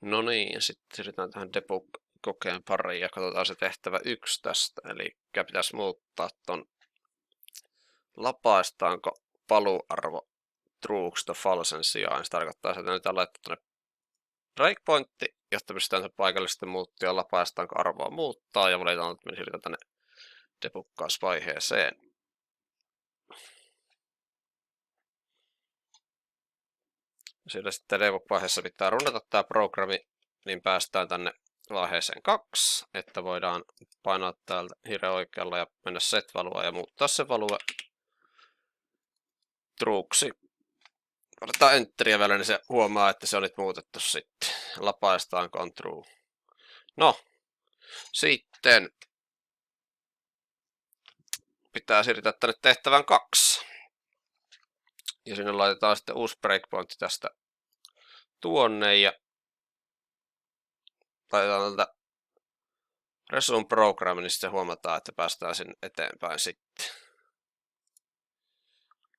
No niin, ja sitten siirrytään tähän debug-kokeen pariin ja katsotaan se tehtävä 1 tästä. Eli pitäisi muuttaa ton lapaistaanko paluuarvo trueksi to falsen sijaan. Se tarkoittaa, että nyt laittaa tuonne breakpointti, jotta pystytään se paikallisesti muuttua ja lapaistaanko arvoa muuttaa ja valitaan, että me siirrytään tänne debuggausvaiheeseen. Sillä sitten debug-vaiheessa pitää runnata tämä programmi, niin päästään tänne vaiheeseen 2, että voidaan painaa täältä hiiren oikealla ja mennä set-value ja muuttaa se value trueksi. Otetaan enteriä vielä, niin se huomaa, että se on nyt muutettu sitten. Lapaistaanko on true. No, sitten pitää siirtää tänne tehtävään 2. Ja sinne laitetaan sitten uusi breakpointti tästä tuonne ja laitetaan tältä resume program, niin sitten huomataan, että päästään sinne eteenpäin sitten.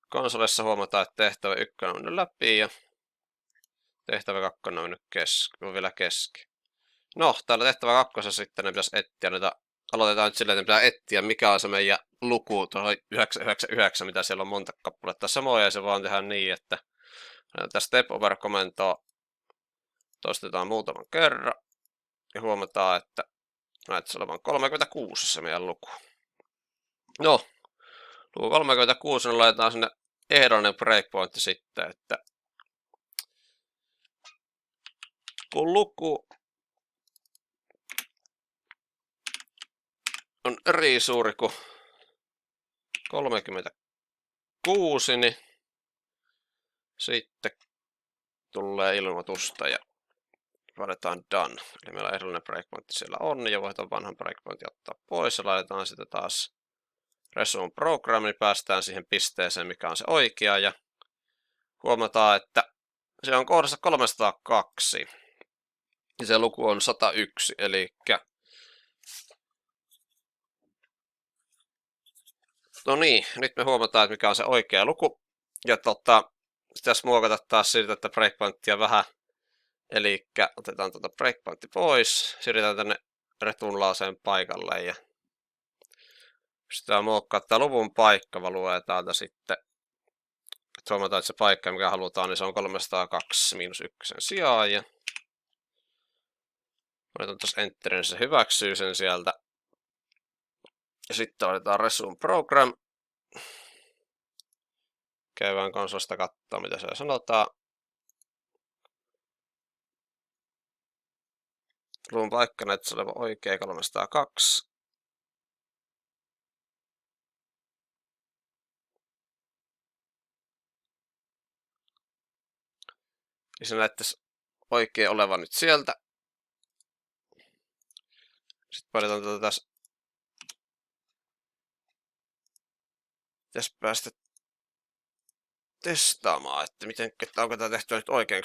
Konsolissa huomataan, että tehtävä 1 on mennyt läpi ja tehtävä 2 on mennyt on vielä kesken. No, täällä tehtävä 2 sitten ne pitäisi etsiä näitä. Aloitetaan nyt silleen, että pitää etsiä, mikä on se meidän luku tuohon 999, mitä siellä on monta kappaletta samoja, ja se vaan tehdään niin, että tästä step over-komentoa toistetaan muutaman kerran, ja huomataan, että näyttäisi olevan 36 se meidän luku. No, luku 36, niin laitetaan sinne ehdollinen breakpointti sitten, että kun luku on eri suuri kuin 36, niin sitten tulee ilmoitusta ja vaaditaan done. Eli meillä ehdollinen breakpointti siellä on ja voidaan vanhan breakpointin ottaa pois ja laitetaan sitten taas resume program, niin päästään siihen pisteeseen, mikä on se oikea ja huomataan, että se on kohdassa 302 ja se luku on 101, eli no niin, nyt me huomataan, että mikä on se oikea luku ja pitäisi muokata taas siitä, että breakpointtia vähän. Eli otetaan tuota breakpointti pois, siirrytään tänne retunlaaseen paikalle ja pystytään muokkaamaan tämä luvun paikkavalue täältä sitten. Että huomataan, että se paikka, mikä halutaan, niin se on 302 miinus 1 sijaan. Ja otetaan tuossa enterin, niin se hyväksyy sen sieltä. Ja sitten otetaan resume program. Käydään konsolista katsoa, mitä siellä sanotaan. Luvun paikka näyttäisi olevan oikea 302. Ja se näyttäisi oikein olevan nyt sieltä. Sitten painetaan tätä tässä. Pitäisi päästä testaamaan, että onko tämä tehty nyt oikein.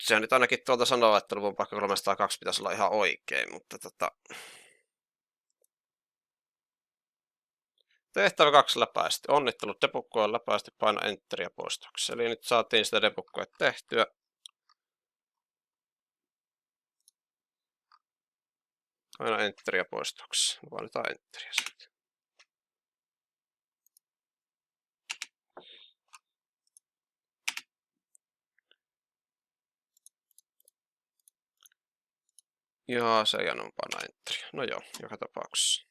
Sehän nyt ainakin tuolta sanoo, että luvun paikka 302 pitäisi olla ihan oikein, mutta tehtävä 2 läpäisesti. Onnittelut, debugko on läpäisesti, paina enteriä poistoksi. Eli nyt saatiin sitä debugkoa tehtyä. Paina enteriä poistoksi. Painetaan enteriä sitten. Ja se ei anna paina enteriä. No joo, joka tapauksessa.